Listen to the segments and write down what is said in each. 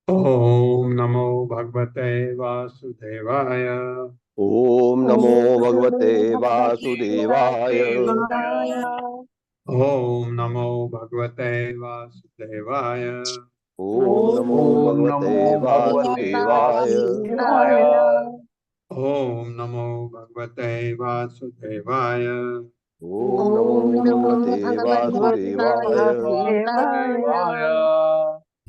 ओम नमो भगवते वासुदेवाय। ओम नमो भगवते वासुदेवाय। ओम नमो भगवते वासुदेवाय। ओम नमो भगवते वासुदेवाय। ओम नमो भगवते वासुदेवाय। ओम नमो भगवते वासुदेवाय।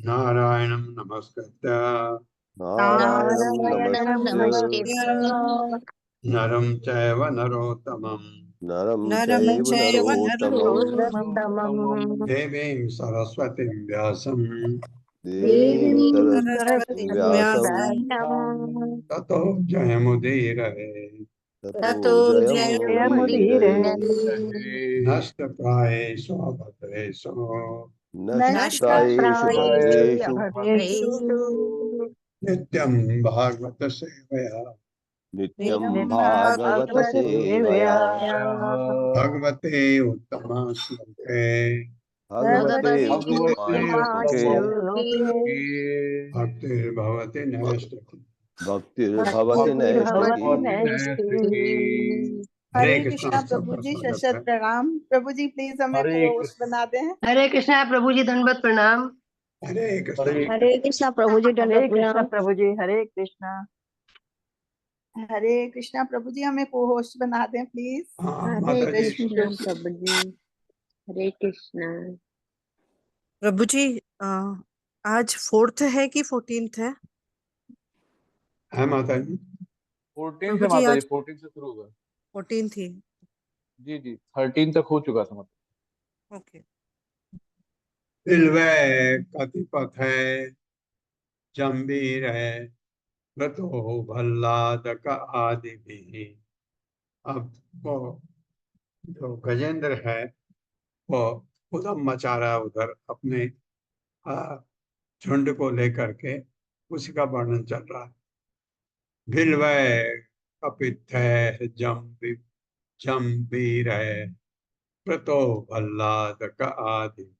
नारायणं नमस्कृत्य नारायणं नमस्कृत्य नरं चैव नरोत्तमं नरं चैव नरोत्तमं देवीं सरस्वतीं व्यासं देवीं सरस्वतीं व्यासं ततो जयमुदीरये। ततो जयमुदीरये। नष्टप्रायेषु अभद्रेषु नष्टप्रायेषु भद्रेषु नित्यं भागवत सेवया नित्यं भागवत सेवया भगवते उत्तम श्लोके भगवते भगवते उत्तमाश्लोके भक्तिर्भवति नैष्ठिकी। भक्तिर्भवति नैष्ठिकी। हरे हरे कृष्णा। कृष्णा सबका प्रभु जी, स्वागत शत है। प्रणाम। प्रभु जी प्लीज हमें हरे होस्ट बना दें। हरे कृष्णा प्रभु जी, दंडवत प्रणाम। हरे कृष्णा। हरे हरे कृष्णा प्रभु जी, हरे दंडवत कृष्णा प्रणाम। प्रभु जी, हरे कृष्णा। हरे कृष्णा प्रभु जी, हमें को होस्ट बना दें प्लीज। हाँ हरे माता जी। कृष्णा प्रभु जी, हरे कृष्णा। प्रभु जी, आज 4th है कि 14th है? है माता जी। 14 से प्रभु जी माता जी, आज 14 से शुरू होगा। 14 थी। जी जी, 13 तक हो चुका था मतलब। ओके। बिल्वे कतिपथ है जम्बीर है व्रतो भल्लादक आदि भी। अब वो जो गजेंद्र है वो उधम मचा रहा है उधर अपने झुंड को लेकर के, उसी का वर्णन चल रहा है। भिलवय कपित है जम्बीर है व्रतो भल्लादक आदि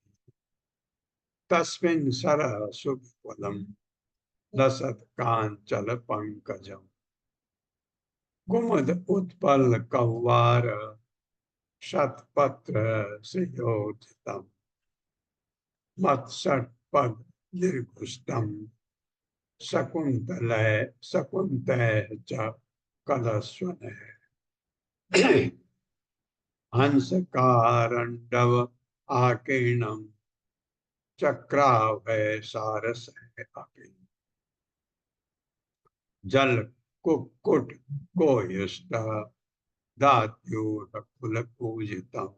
तस्मिन् सरः सुफलम् लसत् कांचन पंकजम कुमुद उत्पल कौवार शतपत्र श्रियोजितम् मत्सटपद निर्घुष्टम शकुन्तलय च कलस्वने हंसकारंडव आकीर्णम चक्रावय सारस अपि जल कुक्कुट कोयुष्ट दात्यूर कुल पूजितम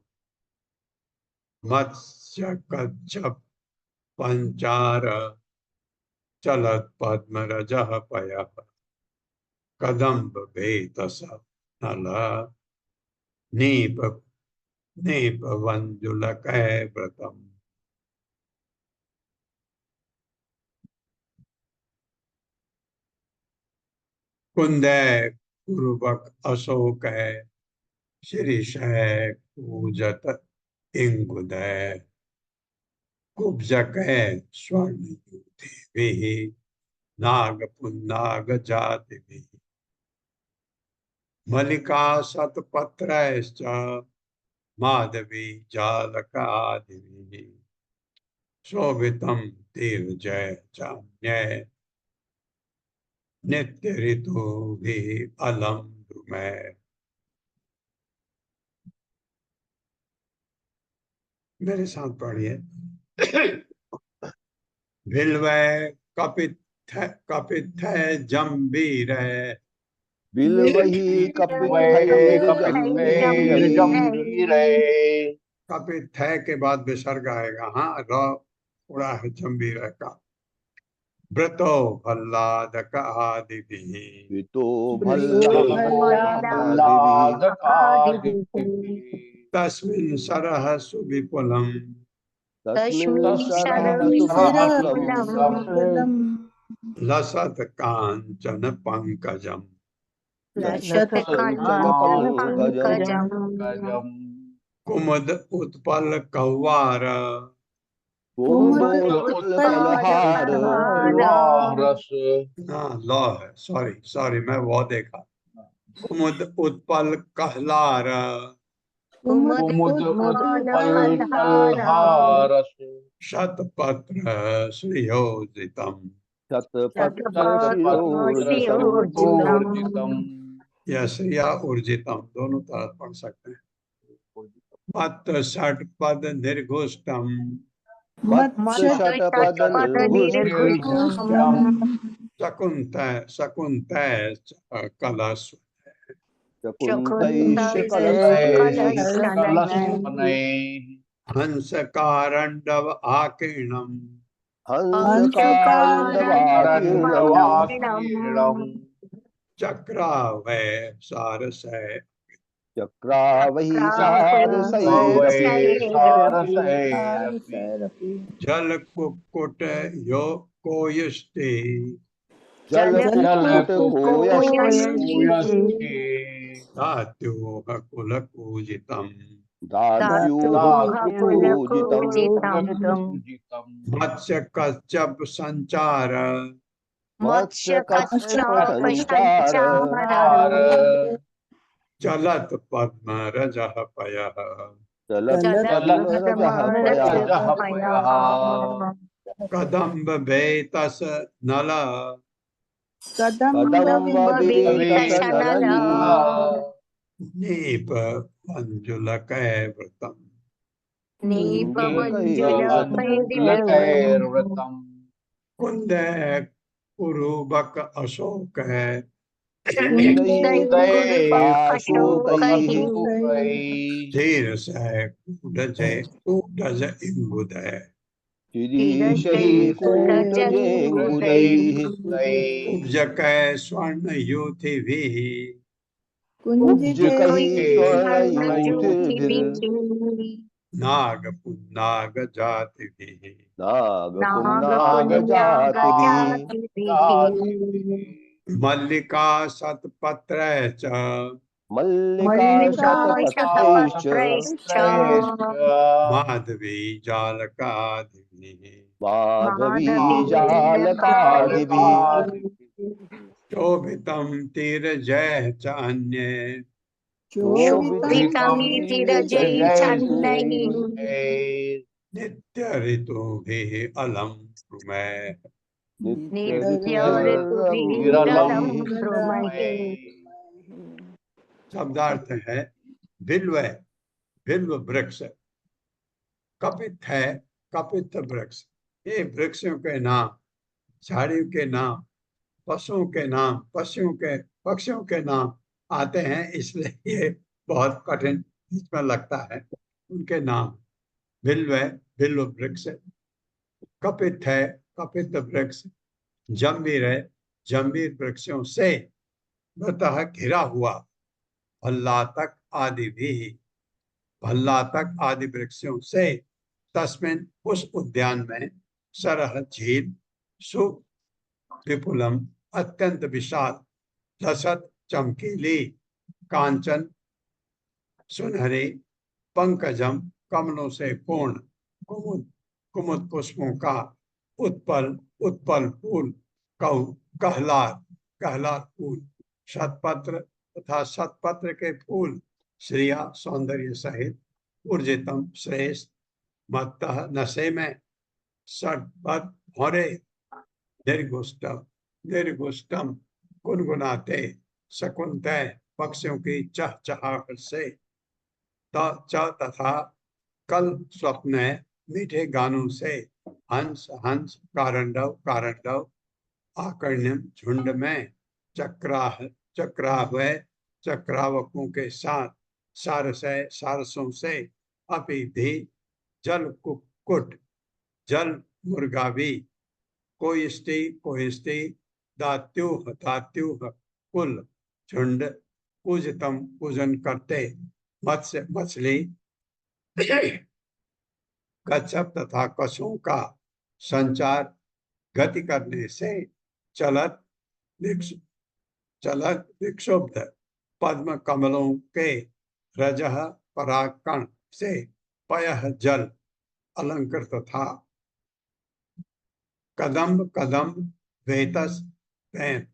मत्स्य कच्छप पंचार चलत पद्मरजः पयः कदम्ब भेतस नल नीप नीप वंजुलक व्रतम। कुंदय पूर्वक अशोक है शीर्ष है पूजत इंगुदय कुब्जक है स्वर्ण युति नाग पुन्नाग जाति भी मलिका शतपत्रश्च माधवी जालक आदि शोभितम तीर्जय चान्य नित्य ऋतु भी अलम द्रुमय। मेरे साथ पढ़िए। भिलवय कपित जम्बीर है बिल्वहि वै कपित्थैर्जम्बीरै जम्बीरै। कपित के बाद विसर्ग आएगा। हाँ, र उड़ा है जम्बीर का। व्रतो भल्लादक आदि वितो भल्लादिभिः तस्मिन् सरः सुविपुलम् तस्मिन् सरः सरः सुविपुलम् लसत कांचन पंकजम लसत् काञ्चन पंकजम् पंकजम् कुमुद उत्पल कौवार कुमुदोत्पलहार रस। हाँ लौ है, सॉरी मैं वो देखा। कुमुद उत्पल कहलार कुमुद उत्पल कल्हारस। शतपत्र श्रियोजितम शतपत्र पत्र शिरोर्जितम् ऊर्जितम्। यश या ऊर्जितम दोनों तरफ पढ़ सकते हैं। मत षटपद निर्घुष्टम मत्स्य षटपद निर्घुष्टम् शकुन्तय कलश शकुन्तैश्च कलशनैः। हंस कारंडव आकीर्णम हंसकारण्डवाकीर्णम् अरण्यवाकीर्णम्। चक्रावय सारस चक्रावहि वै सारसैरपि सारसैरपि। जल कुक्कुट यो कोयुष्टि जल जल कुक्कुट कुक्कुट कोयस्के कोयस्के दात्योः कुलपूजितम् दात्युः पूजितम् पूजितम् मत्स्य कच्छप संचार मत्स्य कच्छप संचार चलत पद्मरजः पयः चलत् चलत् पद्मरजः पयः रजः पयः कदम्ब वेतस नल कदम्ब वेतस नरनी नीप मंजुलकैर्वृतम् मंजुलकैर्वृतम् कुंदे कुरुबक अशोक है कुन्दैः पाशुकैः शीर्ष है कूटज इंगुदय शिरीषैः कूटजेङ्गुदैः उपजकै स्वर्ण युति भी कुब्जकैः स्वर्णयूथिभिः नाग पुन्नाग जाति भी नागपुन्नागजातिभिः मल्लिका शतपत्र च मल्लिका शतपत्रैश्च माधवी जालकादिभिः माधवी जालकादिभिः शोभितं तीरजय चान्ये शोभितं नित्य ऋतुभिः अलम प्रमेय शब्दार्थ है बिल्व, बिल्व वृक्ष। कपित है, कपित वृक्ष। ये वृक्षों के नाम, झाड़ियों के नाम, पशुओं के नाम, पक्षियों के नाम आते हैं, इसलिए ये बहुत कठिन इसमें लगता है। उनके नाम बिल्व, बिल्व वृक्ष। कपित है, कपित वृक्ष। जंबीर है, जंबीर वृक्षों से वृतः घिरा हुआ। भल्लातक आदि भी, भल्लातक आदि वृक्षों से। तस्मिन उस उद्यान में सरह झील सु विपुलम अत्यंत विशाल लसत चमकीली कांचन सुनहरी पंकजम कमलों से पूर्ण कुमुद कुमुद पुष्पों का उत्पल उत्पल फूल कहलार कहलार फूल शतपत्र तथा शतपत्र के फूल श्रिया सौंदर्य सहित ऊर्जितम श्रेष्ठ मत्तः नशे में सटपथ भौरे निर्गुष्टम निर्गुष्टम गुनगुनाते शकुंतय पक्षियों की चहचहाहट से तथा कल स्वप्न मीठे गानों से हंस हंस कारंडव कारंडव आकर्ण्यम झुंड में चक्राह्वय चक्रावकों के साथ सारसय सारसों से अपि भी जल कुक्कुट जल मुर्गा भी कोयिष्टि कोयिष्टि दात्युह दात्युह कुल झुंड पूजतम पूजन करते मत्स्य मछली कच्छप तथा कछुओं का संचार गति करने से चलत विक्षुब्ध पद्म कमलों के रजह पराकण से पयः जल अलंकृत था। कदम्ब कदम्ब वेतस पैंत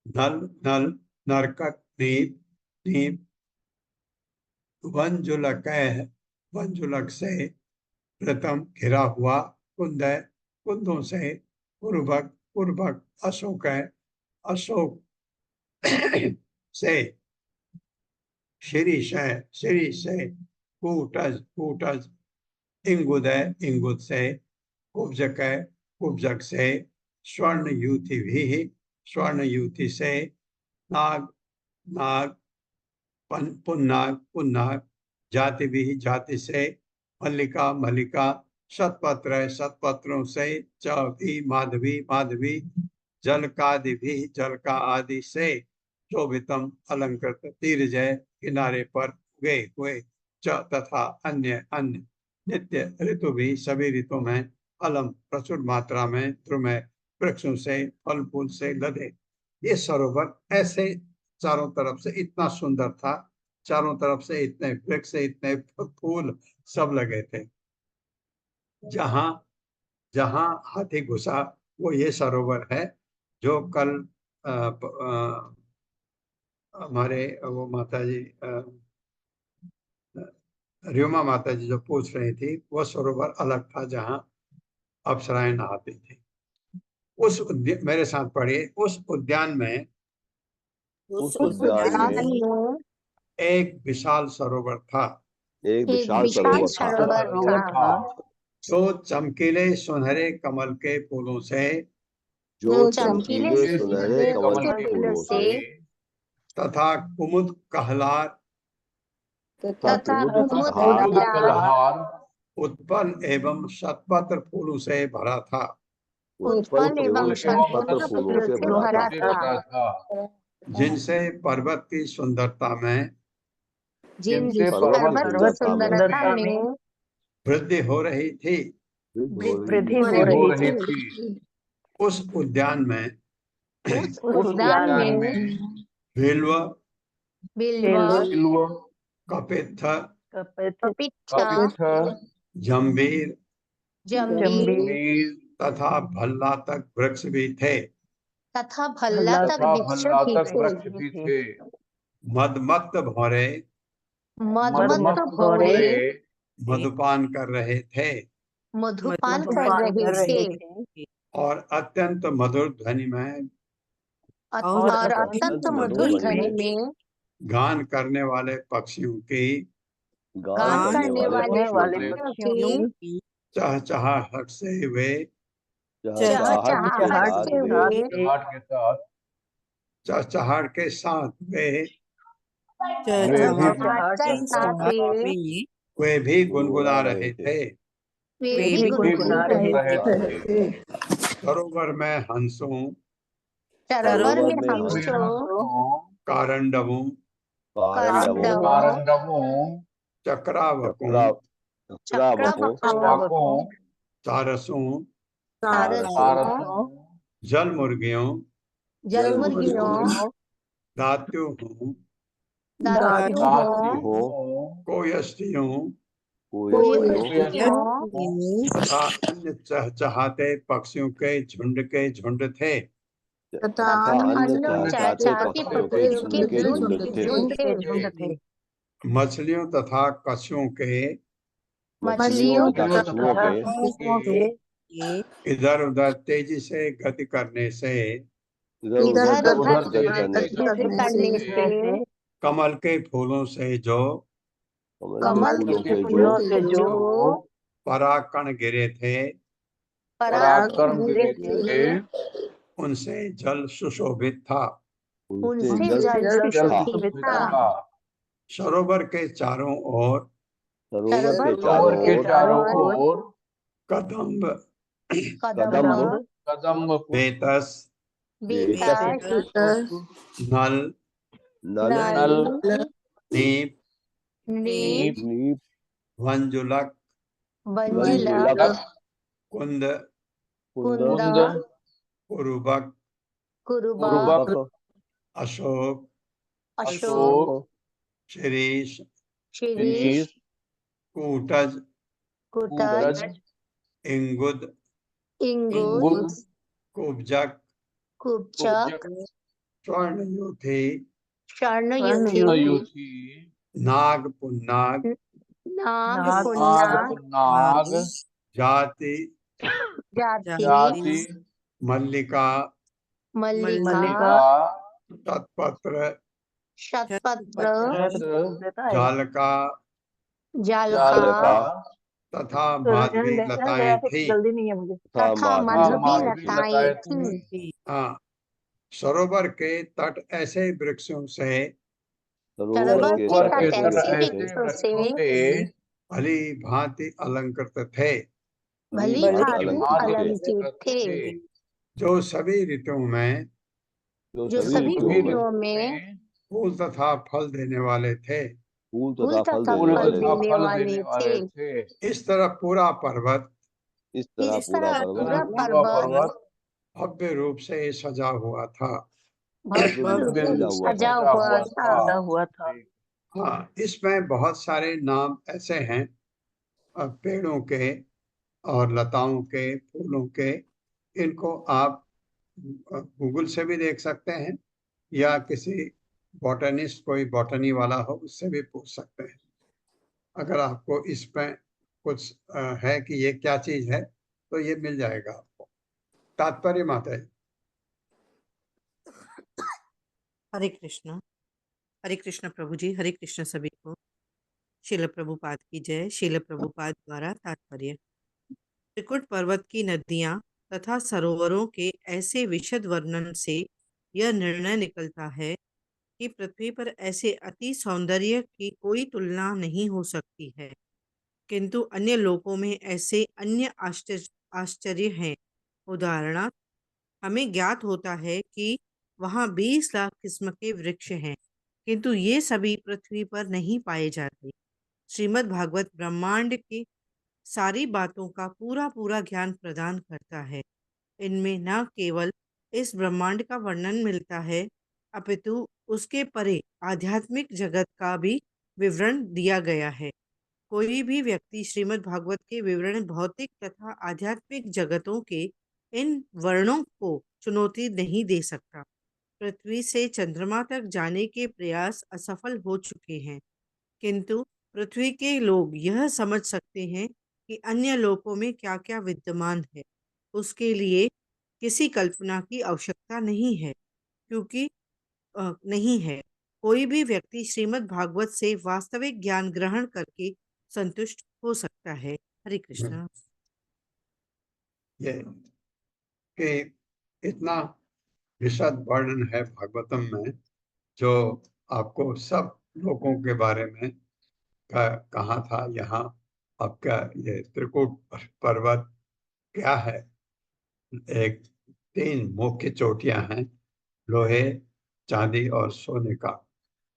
नल नल नरकट नीप नीप वंजुलक से प्रथम घिरा हुआ कुंदय कुंदों से पूर्वक पूर्वक अशोक अशोक से शिरीष से कूटज कूटज इंगुदय इंगुद से कुब्जक कुब्जक से स्वर्ण युति भी स्वर्ण युति से नाग नाग पुन्नाग पुन्नाग जाति भी जाति से मल्लिका मल्लिका शतपत्र शतपत्रों से च भी माधवी माधवी जलकादि भी जलका आदि से शोभितम अलंकृत तीरजय किनारे पर उगे हुए च तथा अन्य अन्य नित्य ऋतु भी सभी ऋतु में अलम प्रचुर मात्रा में ध्रुमय वृक्षों से, फल फूल से लदे। ये सरोवर ऐसे चारों तरफ से इतना सुंदर था, चारों तरफ से इतने वृक्ष, इतने फूल सब लगे थे। जहां जहां हाथी घुसा वो ये सरोवर है, जो कल हमारे वो माता जी र्युमा माता जी जो पूछ रही थी, वो सरोवर अलग था जहां अप्सराएं नहाती थी। मेरे साथ पढ़िए, उस उद्यान में उस उद्यान में एक विशाल सरोवर था, एक विशाल विशाल सरोवर था, सरोवर था जो चमकीले सुनहरे कमल के फूलों से, जो चमकीले चमकीले सुनहरे कमल के फूलों से तथा कुमुद कहलार तथा कुमुद कुमुद कहार कलहार उत्पल एवं शतपत्र फूलों से भरा था, उत्पल एवं शतपत्र फूलों से भरा से था, भरा था, जिनसे पर्वत की सुंदरता में जिनसे पर्वत पर्वत की सुंदरता में वृद्धि हो रही थी। वृद्धि वृद्धि हो रही थी। उस उद्यान में उस उद्यान में बिल्व, बिल्व, कपित्थ, कपित्थ, जंबीर जंबीर तथा भल्ला तक वृक्ष भी थे। तथा भल्ला तक वृक्ष भी थे। मदमत्त भौरे मदमस्त भौरे मधुपान कर रहे थे मधुपान कर रहे थे और अत्यंत मधुर ध्वनि में और अत्यंत मधुर ध्वनि में गान करने वाले पक्षियों की गान करने वाले पक्षियों की चहचहाहट से वे चहचहाहट के साथ के साथ चहचहाहट के साथ चहचहाहट के साथ वे भी गुनगुना रहे थे। वे भी गुनगुना रहे थे। सरोवर में हंसों, सरोवर में कारंडवों, कारंडवों, चक्रावकों, चक्रावकों, सारसों, सारसों, जल मुर्गियों, जलमुर्गियों, दात्युओं, दातियों, कोयस्टियों कोयलियों तथा अन्य चहचहाते पक्षियों के झुंड थे। तथा अन्य चहचहाते पक्षियों के झुंड थे। मछलियों तथा कछुओं के मछलियों तथा कछुओं के इधर उधर तेजी से गति करने से इधर उधर गति करने से कमल के फूलों से जो कमल के फूलों से जो परागकण गिरे थे, परागकण गिरे थे, उनसे जल सुशोभित था। उनसे जल सुशोभित था। सरोवर के चारों ओर सरोवर के चारों ओर कदम्ब, कदम्ब, बेतस, नल, नल, नीप, नीप, वंजुलक, कुंद, कुरुबक, कुरुबक, अशोक, शिरीष, कूटज, इंगुद, कुब्जक, स्वर्णयूथी, युथी, नाग पुन्नाग, नाग, जाति, जाति, मल्लिका, मल्लिका, तत्पत्र, छत्र, जालका जालका तथा माधवी लताएं थी। हाँ, सरोवर के तट ऐसे वृक्षों से भली भांति अलंकृत थे, जो सभी ऋतुओं में फूल तथा फल देने वाले थे। फूल तथा फल देने वाले थे। इस तरह पूरा पर्वत इस तरह पूरा पर्वत भव्य रूप से सजा हुआ था। भव्य भव्य रूप रूप से से सजा हुआ था। सजा हुआ था। सजा हुआ था। हाँ, इसमें बहुत सारे नाम ऐसे हैं पेड़ों के और लताओं के, फूलों के। इनको आप गूगल से भी देख सकते हैं या किसी बॉटनिस्ट, कोई बॉटनी वाला हो, उससे भी पूछ सकते हैं। अगर आपको इसमें कुछ है कि ये क्या चीज है, तो ये मिल जाएगा आपको। तात्पर्य माता जी। हरे कृष्ण प्रभु जी, हरे कृष्ण सभी को। शिल प्रभुपाद की जय। शिल प्रभुपाद द्वारा तात्पर्य। त्रिकुट पर्वत की नदियां तथा सरोवरों के ऐसे विशद वर्णन से यह निर्णय निकलता है कि पृथ्वी पर ऐसे अति सौंदर्य की कोई तुलना नहीं हो सकती है। किंतु अन्य लोकों में ऐसे अन्य आश्चर्य हैं। उदाहरणार्थ, हमें ज्ञात होता है कि वहाँ 20 लाख किस्म के वृक्ष हैं, किंतु ये सभी पृथ्वी पर नहीं पाए जाते। श्रीमद् भागवत ब्रह्मांड की सारी बातों का पूरा पूरा ज्ञान प्रदान करता है। इनमें न केवल इस ब्रह्मांड का वर्णन मिलता है, अपितु उसके परे आध्यात्मिक जगत का भी विवरण दिया गया है। कोई भी व्यक्ति श्रीमद् भागवत के विवरण भौतिक तथा आध्यात्मिक जगतों के इन वर्णों को चुनौती नहीं दे सकता। पृथ्वी से चंद्रमा तक जाने के प्रयास असफल हो चुके हैं, किंतु पृथ्वी के लोग यह समझ सकते हैं कि अन्य लोकों में क्या क्या विद्यमान है। उसके लिए किसी कल्पना की आवश्यकता नहीं है, क्योंकि नहीं है। कोई भी व्यक्ति श्रीमद् भागवत से वास्तविक ज्ञान ग्रहण करके संतुष्ट हो सकता है। हरे कृष्णा। ये कि इतना विशद वर्णन है भागवतम में, जो आपको सब लोगों के बारे में कहा था। यहाँ आपका ये त्रिकुट पर्वत क्या है, एक 3 मुख्य चोटियां हैं, लोहे, चांदी और सोने का।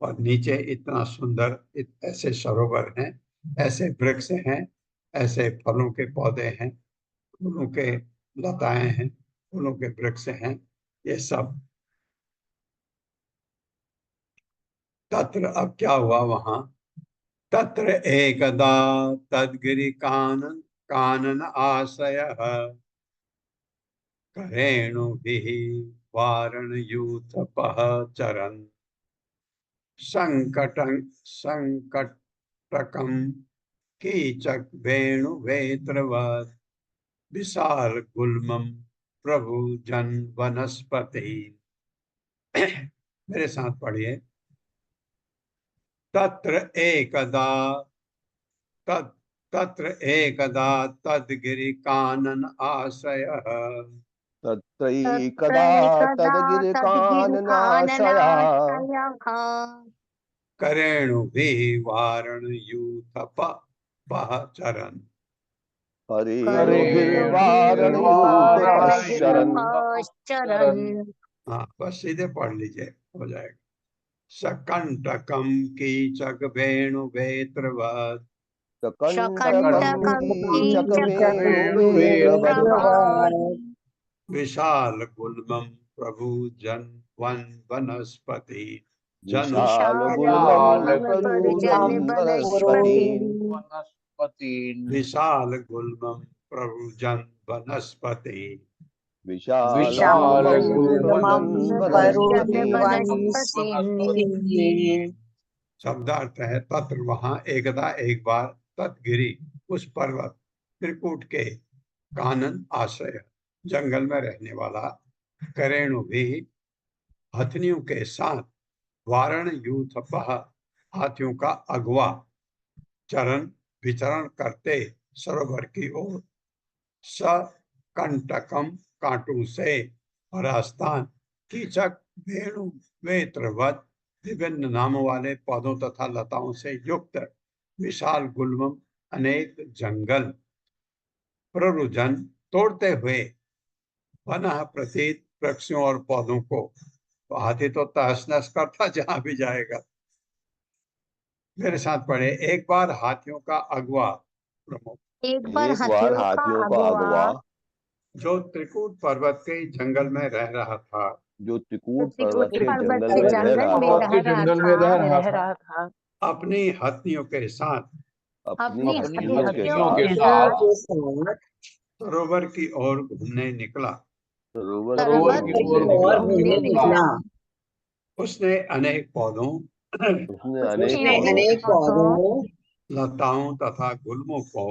और नीचे इतना सुंदर ऐसे सरोवर हैं, ऐसे वृक्ष हैं, ऐसे फलों के पौधे हैं, फूलों के लताएं हैं, फूलों के वृक्ष हैं, ये सब। तत्र अब क्या हुआ वहां? तत्र एकदा तद्गिरि कानन कानन आशयः करेणुभिः वारणयूथपः चरन् संकटकं कीचक वेणुवेत्रवत् विशाल गुल्मं प्रभु जन वनस्पति। मेरे साथ पढ़िए। तत्र एकदा तत् तत्र एकदा तद्गिरि कानन आश्रयः तत्रैकदा तद्गिरिकाननाशयः तद्गिरिकाननाशयः करेणुभिः वारणयूथपः चरन्। हरेणुभिर्वारणयूथपश्चरन् करेणुभिर्वारणयूथपश्चरन् हाँ, बस सीधे पढ़ लीजिए, हो जाएगा। सकंटकम कीचक वेणुवेत्रवत् शकण्टकं कीचकवेणुवेत्रवत् विशाल गुल्मं प्रभु जन वन वनस्पति जनु विशालगुल्मं प्रभुजन् वनस्पति वनस्पतीन् विशाल गुल्मं प्रभु जन वनस्पति विशालगुल्मं प्रभुजन् वनस्पति वनस्पतिन् शब्दार्थ है तत्र वहां एकदा एक बार तत्गिरी उस पर्वत त्रिकूट के कानन आश्रय जंगल में रहने वाला करेणु भी हथनियों के साथ वारण यूथपः हाथियों का अगवा चरण विचरण करते सरोवर की ओर सकंटकम कांटों से और आस्थान कीचक वेणु वेत्रवत विभिन्न नामों वाले पौधों तथा लताओं से युक्त विशाल गुल्मम अनेक जंगल प्ररुजन तोड़ते हुए वनः प्रतीत वृक्षों और पौधों को। तो हाथी तो तहस नहस करता जहां भी जाएगा। मेरे साथ पढ़े। एक बार हाथियों का अगवा प्रमुख एक बार एक बार हाथियों का हाथियों का अगुआ अगवा जो त्रिकूट पर्वत के जंगल में रह रहा था, जो त्रिकूट त्रिकूट पर्वत के पर्वत जंगल के में जंगल रह में रहा पर्वत था, के रह रहा जंगल में रह था, रहा था अपनी हथियों के साथ अपनी अपनी हथियों के हथियों हथियों के के साथ साथ सरोवर की ओर घूमने निकला। सरोवर सरोवर पर्वत की की ओर ओर घूमने घूमने निकला। उसने अनेक पौधों, उसने उसने अनेक अनेक पौधों, लताओं तथा गुल्मों को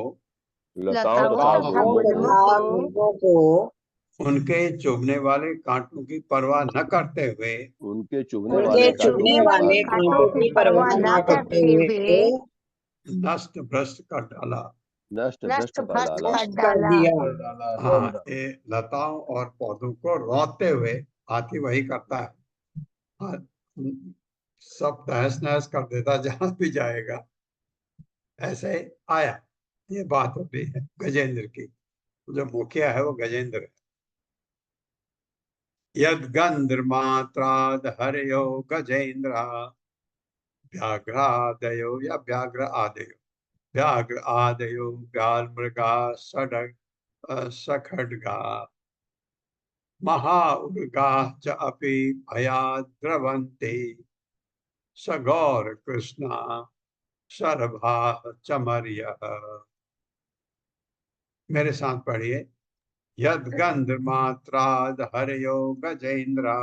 लताओं लताओं तथा तथा गुल्मों गुल्मों को उनके चुभने वाले कांटों की परवाह न करते हुए उनके चुभने उनके वाले चुभने वाले कांटों की परवाह न करते हुए नष्ट भ्रष्ट कर डाला। नष्ट नष्ट भ्रष्ट कर भ्रष्ट डाला। कर डाला। कर डाला हाँ, ये लताओं और पौधों को रौंदते हुए हाथी वही करता है। हाँ, सब तहस नहस कर देता जहां भी जाएगा। ऐसे आया, ये बात होती है गजेंद्र की। जो मुखिया है वो गजेंद्र है। यद गंध्र मात्राद हरयो गजेंद्र व्याघ्रादयो या व्याघ्र आदयो, व्याघ्र आदयो व्याल मृगा सडग सखड्गा महाउर्गा च अपि भयाद्रवन्ते सगौर कृष्णा शरभा चमर्यः। मेरे साथ पढ़िए। यद गंध मात्राद हरयो गजेंद्रा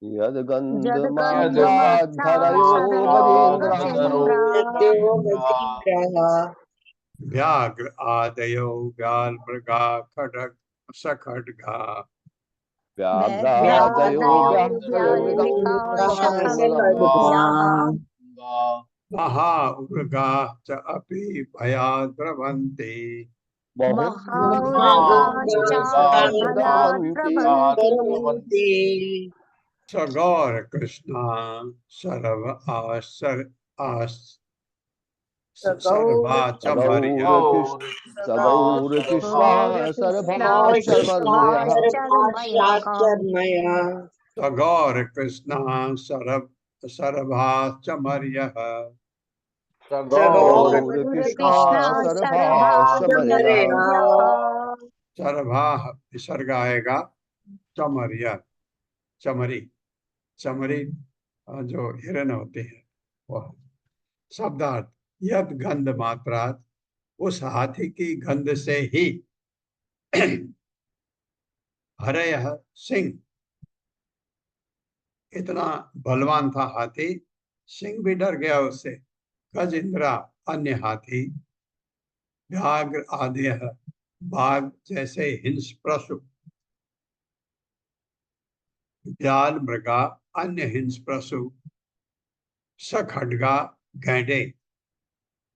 यद गंध जद गंध मात्रा धरयो मात्रा गजेंद्र गजेंद्र व्याघ्र आदयो व्याल मृगा खड्ग सखड्गा व्याघ्रादयो व्याघ्रादयो व्याघ्रशखड्गाः महाउर्गा च अपि भयाद्रवन्ते महाउर्गाश्चापि भयाद्रवन्ति सगौर कृष्णा शरभ आसर आस सर्वा चमर्य। गौर सगौर कृष्णा सर्भाश्चर्मयः सगौर कृष्णा सरभ सरभा चमर्य। सगौर गौर कृष्णा कृष्ण सर्भाश्चर्मयः। सरभा विसर्ग आएगा, चमर्य चमरी, चमरी जो हिरण होती है वह। शब्दार्थ यद गंध मात्रात, उस हाथी की गंध से ही हरय सिंह, इतना बलवान था हाथी, सिंह भी डर गया उससे। गजेंद्रा अन्य हाथी, व्याघ्र आदि बाघ जैसे हिंस पशु, व्याल मृगा अन्य हिंस पशु, सखड्गा गैंडे,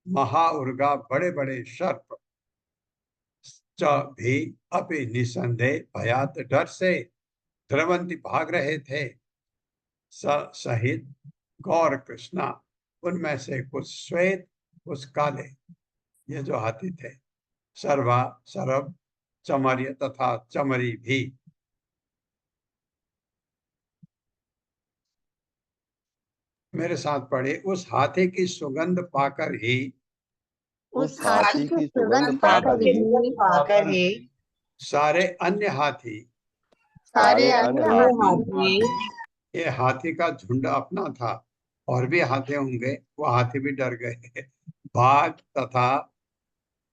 महाउर्गा बड़े बड़े सर्प, च भी अपि निसंदेह भयात डर से द्रवंती भाग रहे थे, सहित गौर कृष्णा, उनमें से कुछ श्वेत कुछ काले, ये जो हाथी थे, सर्वा सरभ चमर्य तथा चमरी भी। मेरे साथ पढ़े। उस हाथी की सुगंध पाकर ही उस हाथी की सुगंध पाकर ही सारे अन्य हाथी, सारे अन्य हाथी ये हाथी का झुंड अपना था, और भी हाथी होंगे, वो हाथी भी डर गए। बाघ तथा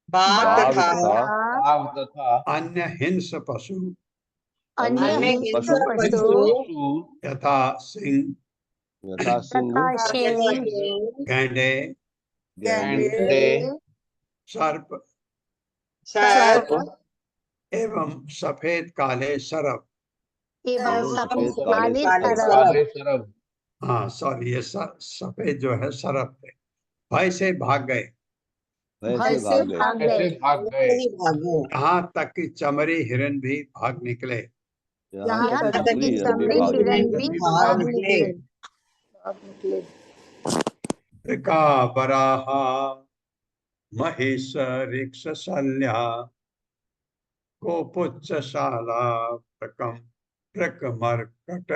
बाघ तथा अन्य हिंस पशु, अन्य हिंसक पशु पशु यथा सिंह, यथा सिंह, तथा शेर, गैंडे, गैंडे, सर्प सर्प एवं सफेद काले सरप। एवं एवं सफेद सफेद काले काले सरप काले सरब। हाँ सॉरी, ये सफेद जो है सरप थे, भय से भाग गए। भय से भाग गए। कैसे भाग गए। यहाँ तक कि चमरी हिरन भी भाग निकले। यहाँ तक तक कि चमड़ी हिरण भी चमड़ी भाग हिरण निकले। भी भाग निकले। का बराहा महिष रिक्ष शल्या गोपुच्छ शाला प्रकम प्रक मर्कट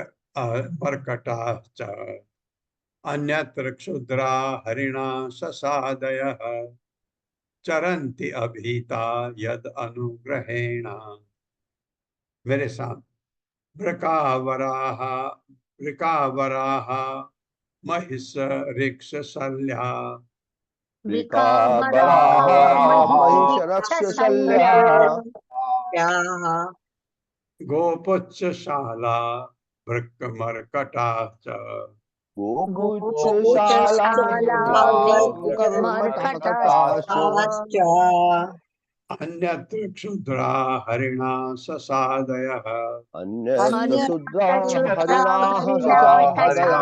मर्कटा च अन्यत्र क्षुद्रा हरिणा ससादयः चरन्ति अभीता यद अनुग्रहेण। मेरे साथ। वृकावराह महिष ऋक्ष शल्या वृकावराः महिषरक्षशल्या गोपुच्छशाला भृक्मर्कटा च गोपुच्छशाला मर्कटाश्च अन्यत्र क्षुद्रा हरिणा ससादयः अन्यत्र शुद्रा हरिणाः ससादयः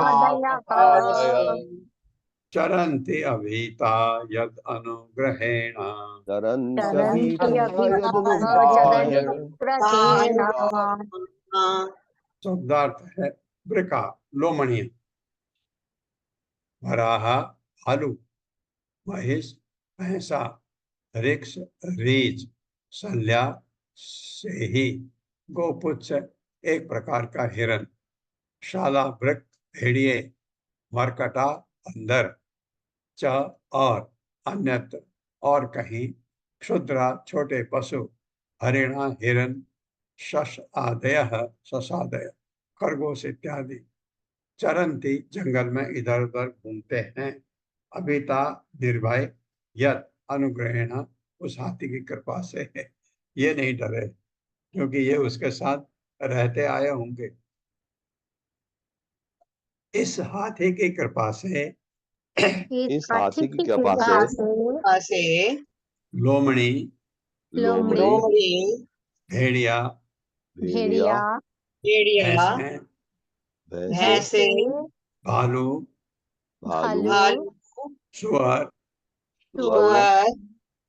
चरन्ति अभीता यद अनुग्रहेण चरन्त्यभीता यदनुग्राहेण शब्दार्थ है वृका लोमणिय, वराह भालू, महिष भैंसा, ऋक्ष रीछ, शल्या सेही, गोपुच्छ एक प्रकार का हिरण, शाला वृक भेड़िए, मरकटा अंदर, च और अन्यत्र और कहीं, क्षुद्रा छोटे पशु, हरिणा हिरण, शश आदयः शशादय खरगोश इत्यादि, चरंती जंगल में इधर उधर घूमते हैं, अभिता निर्भय, यत अनुग्रहेण उस हाथी की कृपा से है, ये नहीं डरे क्योंकि ये उसके साथ रहते आए होंगे। इस हाथी की कृपा से इस हाथी की कृपा से लोमड़ी, लोमड़ी, भेड़िया, भेड़िया, भैंसे, भालू, सुअर,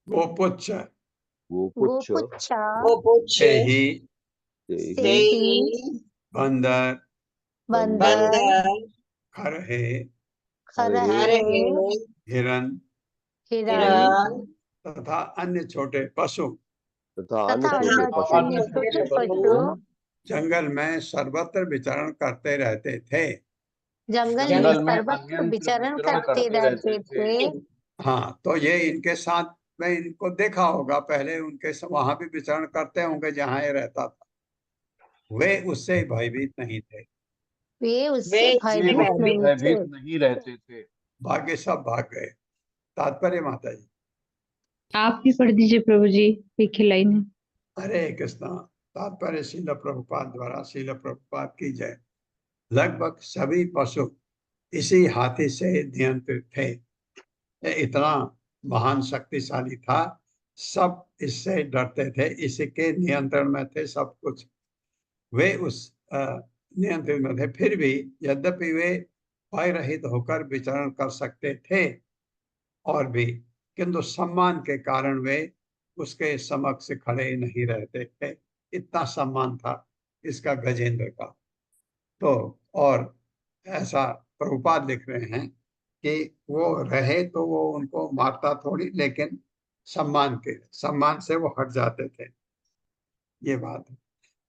गोपुच्छ, सेही, बंदर, खरहे, हिरन तथा अन्य छोटे पशु जंगल में सर्वत्र विचरण करते रहते थे। जंगल में अन्यत्र विचरण करते रहते थे। हाँ, तो ये इनके साथ में इनको देखा होगा, पहले उनके वहां भी विचरण करते होंगे जहाँ ये रहता था। वे उससे भयभीत नहीं थे, वे उससे भयभीत भयभीत नहीं रहते थे। भाग्य सब भाग गए। तात्पर्य माता जी। आप भी पढ़ दीजिए प्रभु जी, एक ही लाइन है। हरे कृष्णा। तात्पर्य श्रील प्रभुपाद द्वारा, श्रील प्रभुपाद की जय। लगभग सभी पशु इसी हाथी से नियंत्रित थे। ये इतना महान शक्तिशाली था, सब इससे डरते थे, इसके नियंत्रण में थे सब कुछ। वे उस नियंत्रण में थे, फिर भी यद्यपि वे भय रहित होकर विचरण कर सकते थे और भी, किंतु सम्मान के कारण वे उसके समक्ष खड़े नहीं रहते थे। इतना सम्मान था इसका गजेंद्र का। तो और ऐसा प्रभुपाद लिख रहे हैं कि वो रहे तो वो उनको मारता थोड़ी, लेकिन सम्मान से वो हट जाते थे, ये बात है।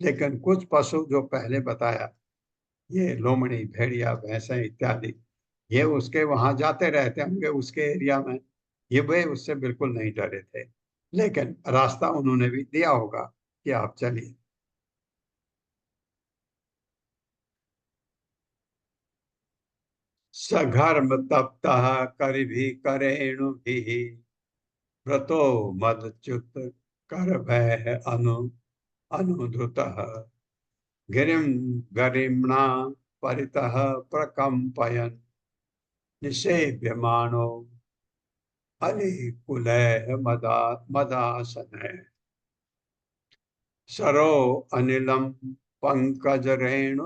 लेकिन कुछ पशु जो पहले बताया, ये लोमड़ी, भेड़िया, भैंसे इत्यादि, ये उसके वहां जाते रहते होंगे उसके एरिया में, ये वे उससे बिल्कुल नहीं डरे थे, लेकिन रास्ता उन्होंने भी दिया होगा कि आप चलिए। सघर्म तप्तः करिभि करेणु भी व्रतो मदच्युत कर भय अनुधृतः गिरिम गरिम्णा परितः प्रकम्पयन् निषेव्यमानो अलिकुलैः मदासनैः सरो अनिलम पंकजरेणुरूषितम्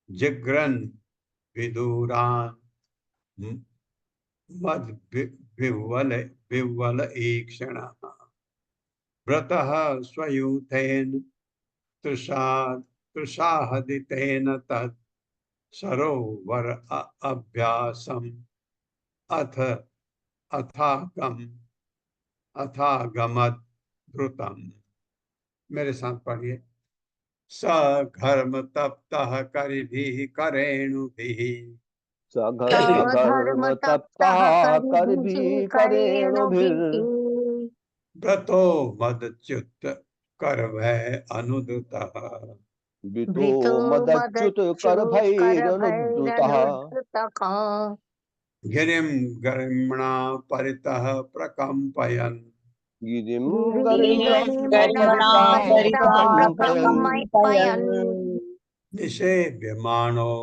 जिघ्रन् विदूरान् मद विह्वल ईक्षणः व्रतः स्वयूथेन तृषाहदितेन तत् सरोवर अभ्यासम् अथागमद द्रुतम्। मेरे साथ पढ़िए। सघर्म तप्तः करिभिः करेणुभिः सघर्म तप्तः करिभिः करेणुभिः व्रतो मदच्युत कर भय अनुदुतः वितो मदच्युत कर भैरनुद्रुतः गिरिं गरिम्णा परितः प्रकम्पयन् गिरिं गरिम्णा परितः निषेव्यमाणो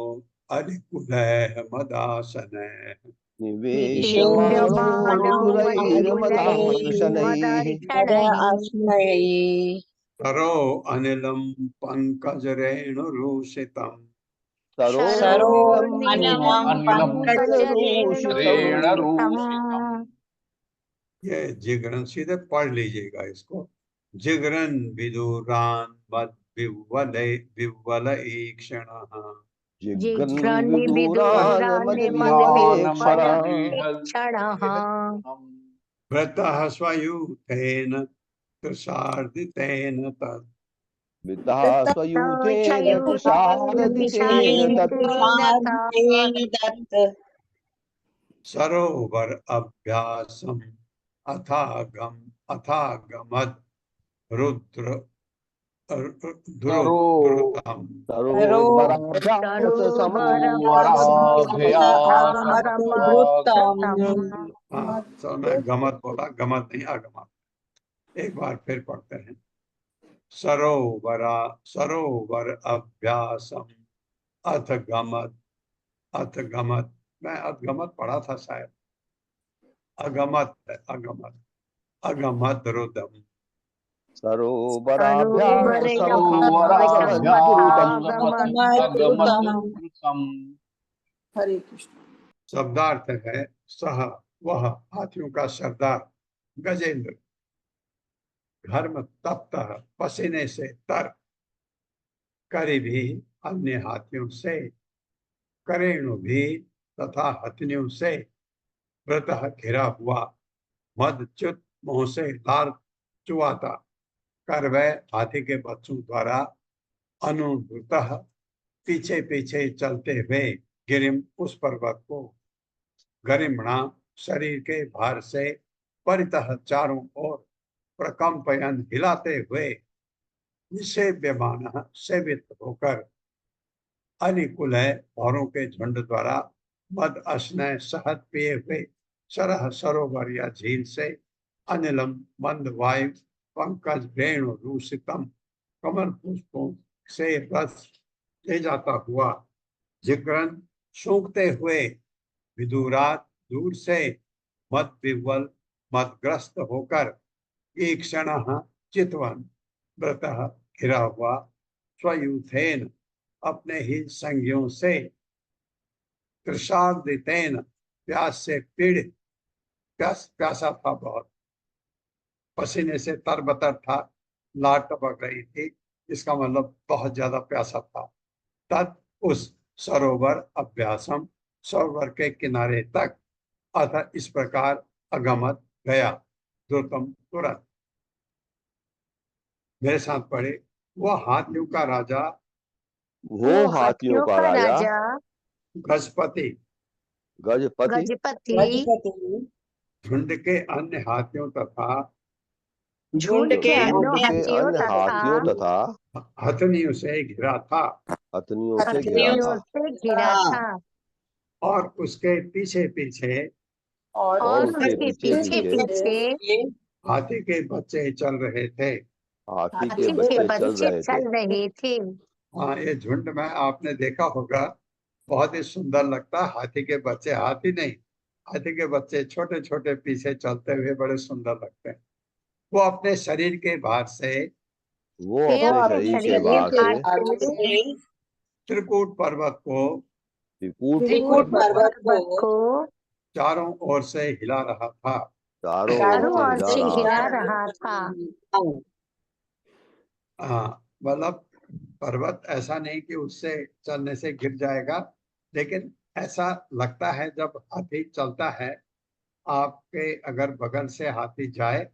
अधिकुलैः मदासनैः निवेशमानो मधुरैर्मदाशनैः सरो अनिलं पङ्कजरेणुरूषितम् सरोऽनिलं अनिलं पङ्कजरेणुरूषितम्। ये जिगरन, सीधे पढ़ लीजिएगा इसको। जिगरन विदुरान मद विव्वल ईक्षणः जिघ्रन्विदुरान् मदवीक्षणः व्रतः स्वयूथेन तुषार्दितेन तत् वितः स्वयूथेन तुषारदितेन तत् सरोवर अभ्यासम् अथागमद् रुद्र द्रुतम् तो मैं गमत बोला, गमत नहीं आगमत। एक बार फिर पढ़ते हैं। सरोवर अभ्यासम अथ गमत मैं अधगमत पढ़ा था शायद, अगमत रुदम हरे कृष्ण। शब्दार्थ है सह वह हाथियों का सरदार गजेंद्र घर्म तप्त पसीने से तर करी भी अन्य हाथियों से करेणु भी तथा हथनियों से व्रत घिरा हुआ मदच्युत मुंह से लार चुआता कर वह हाथी के बच्चों द्वारा अनुद्रुत पीछे पीछे चलते हुए गिरिम उस पर्वत को गरिमणा शरीर के भार से परितः चारों ओर प्रकंपयन हिलाते हुए निषेव्यमान सेवित होकर अनिकुल औरों के झुंड द्वारा मद अश्नय शहद पिए हुए सरह सरोवर या झील से अनिलम मंद वायु पंकज वेणु रूषितम कमल पुष्पों से रस ले जाता हुआ जिग्रन सूंघते हुए विदुरात दूर से मद विवल मदग्रस्त होकर ईक्षण चितवन व्रत घिरा हुआ स्वयूथेन अपने ही संज्ञों से तृषादितेन प्यास से पीड़ित प्यासा था, बहुत पसीने से तरबतर था, लाट टपक रही थी, इसका मतलब बहुत ज्यादा प्यासा था। तत् उस सरोवर अभ्यासम सरोवर के किनारे तक अतः इस प्रकार अगमत गया द्रुतम तुरंत। मेरे साथ पढ़े। वह हाथियों का राजा गजपति झुंड के अन्य हाथियों तथा हथनियों से घिरा था और उसके पीछे पीछे हाथी के बच्चे चल रहे थे। हाँ, ये झुंड में आपने देखा होगा, बहुत ही सुंदर लगता है। हाथी के बच्चे, हाथी नहीं, हाथी के बच्चे छोटे छोटे पीछे चलते हुए बड़े सुंदर लगते हैं। वो अपने शरीर के भार से त्रिकूट पर्वत को चारों ओर से हिला रहा था। मतलब पर्वत ऐसा नहीं कि उससे चलने से गिर जाएगा, लेकिन ऐसा लगता है जब हाथी चलता है, आपके अगर बगल से हाथी जाए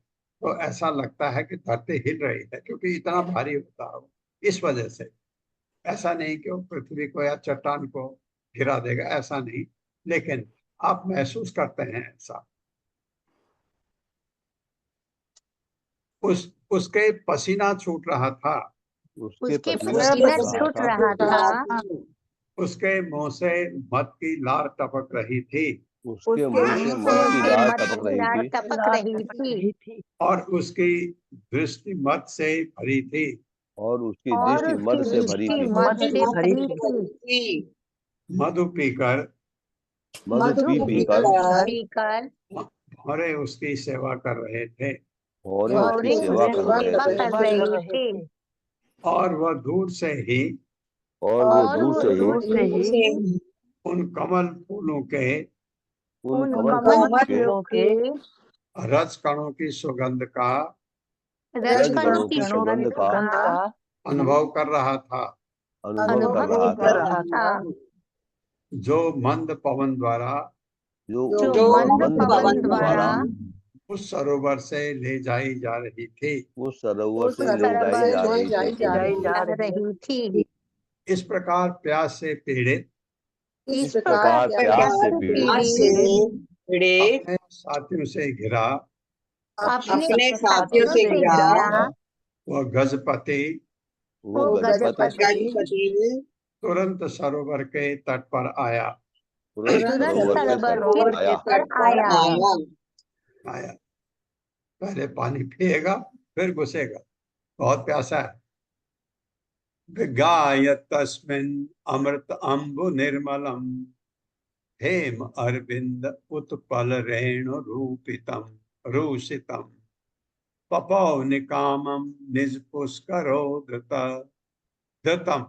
तो ऐसा लगता है कि धरती हिल रही है, क्योंकि इतना भारी होता है। इस वजह से ऐसा नहीं कि वो पृथ्वी को या चट्टान को गिरा देगा, ऐसा नहीं, लेकिन आप महसूस करते हैं ऐसा। उस उसके पसीना छूट रहा था, उसके पसीना पसीना छूट छूट रहा रहा था, उसके मुंह से मद की लार टपक रही थी, उसके मुंह से मद की उसके लार मत टपक की रही लार थी टपक रही थी, और उसकी दृष्टि मद से भरी थी। और उसकी और दृष्टि उसकी मद से भरी दृष्टि थी। मद से भरी थी। मधु पीकर मधु पी पीकर पीकर भौरे उसकी सेवा कर रहे थे, भौरे भौरे उसकी सेवा कर रहे सेवा थे, कर रहे थे, और वह दूर से ही और वो और दूर वो से ही दूर से ही उन कमल फूलों के उन उन कमल कमल फूलों के फूलों के रज कणों की सुगंध का रजकणों की सुगंध का अनुभव कर रहा था, अनुभव कर अनुभव रहा कर था, रहा था, जो मंद पवन द्वारा जो मंद पवन द्वारा उस सरोवर से ले जाई जा रही थी। उस सरोवर से ले सरोवर जाई जा से रही ले थी। जाई जा रही थी। इस प्रकार प्यास से पीड़ित इस प्रकार प्रकार प्यास से पीड़ित अपने साथियों से घिरा, अपने साथियों से घिरा, वह गजपति वो वो गजपति गजपति तुरंत सरोवर के तट पर आया। तुरंत तुरंत सरोवर के सरोवर तट के आया। तट पर आया। आया पहले पानी पिएगा फिर घुसेगा, बहुत प्यासा है। विगाय तस्मिन् अमृत अम्बु निर्मलम हेम अरविंद उत्पल रेणु रूपितम रूषितम पपौ निकामम निज पुष्करो धृतम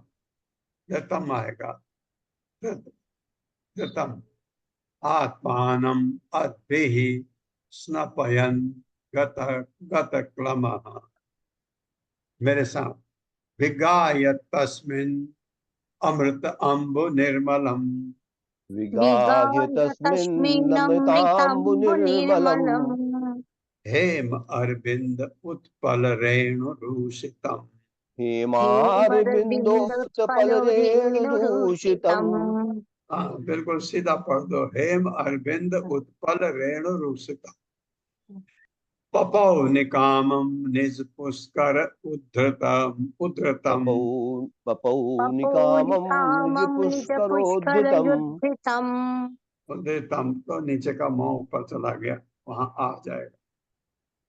धृतम आएगा, धृतम आत्मानम अद्भिः स्नपयन् गत क्लमः। मेरे साथ विगाय तस्मिन् अमृत अम्बु निर्मलम विगाह्य तस्मिन् अमृताम्बु निर्मलम् हेम अरविंद उत्पल रेणु रूषितम। हेमारविन्दोत्पल रेणुरूषितम्। हाँ बिल्कुल सीधा पढ़ दो, हेम अरविंद उत्पल रेणु रूषितम पपौ निकामम निज पुष्कर उद्धृतम पपौ निकामम् निज पुष्करोद्धृतम्। उद्धृतम तो नीचे का मुंह ऊपर चला गया, वहां आ जाएगा।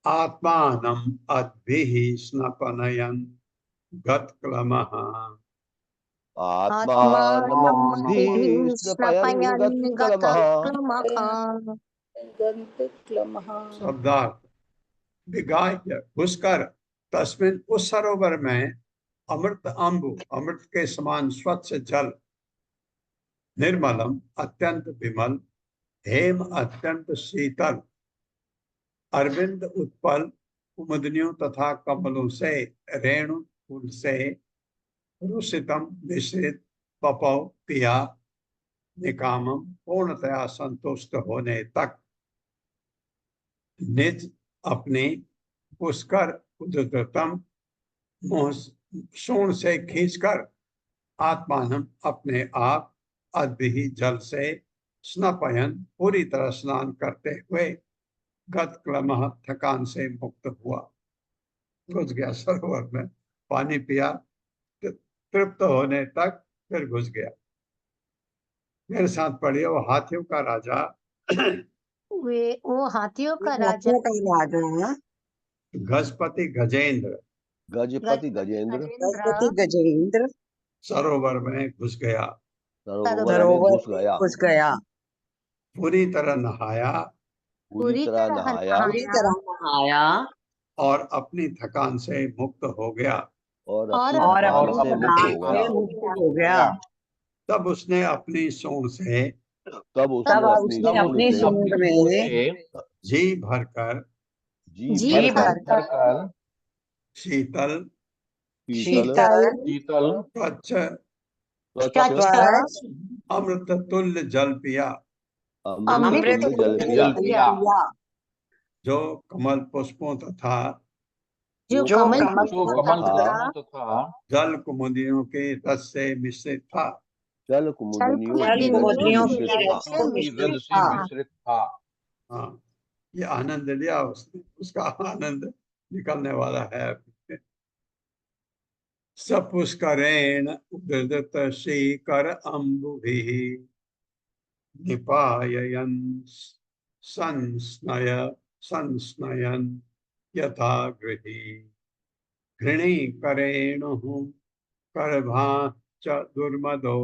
आत्मानम अद्भिः स्नपनयन् गतक्लमः आत्मानमद्भिः स्नपयन् गतक्लमः। शब्दार्थ विगाह्य घुसकर तस्मिन उस सरोवर में अमृत अम्बु अमृत के समान स्वच्छ जल निर्मलम अत्यंत विमल हेम अत्यंत शीतल अरविंद उत्पल कुमुदनियों तथा कमलों से रेणु फूल से रुषितम मिश्रित पपौ पिया निकामम पूर्णतया संतुष्ट होने तक निज अपने पुष्कर उद्धृतम मुंह सूंड से खींचकर आत्मानम अपने आप अद्भिः जल से स्नपयन पूरी तरह स्नान करते हुए गत क्लमः थकान से मुक्त हुआ। घुस गया सरोवर में, पानी पिया तृप्त होने तक, फिर घुस गया। मेरे साथ पढ़िए, वो हाथियों का राजा वो हाथियों का राजा गजपति गजेंद्र गजपति गजेंद्र सरोवर में घुस गया, सरोवर में घुस गया, पूरी तरह नहाया पूरी तरह नहाया और अपनी थकान से मुक्त हो गया। और अपनी थकान से मुक्त हो गया। तब उसने अपनी सूंड से अपनी सूंड में जी भरकर शीतल स्वच्छ अमृत तुल्य जल पिया, जो कमल पुष्पों तथा जल कुमुदियों के रस से मिश्रित था। जल कुमुदिनियों की रस से मिश्रित था। हाँ, ये आनंद लिया उसने, उसका आनंद निकलने वाला है। सपुष्करेण उदृत शीकर अम्बुभिः निपाययन् संस्नयन् यथा गृही घृणीकरेणुः करभाश्च दुर्मदो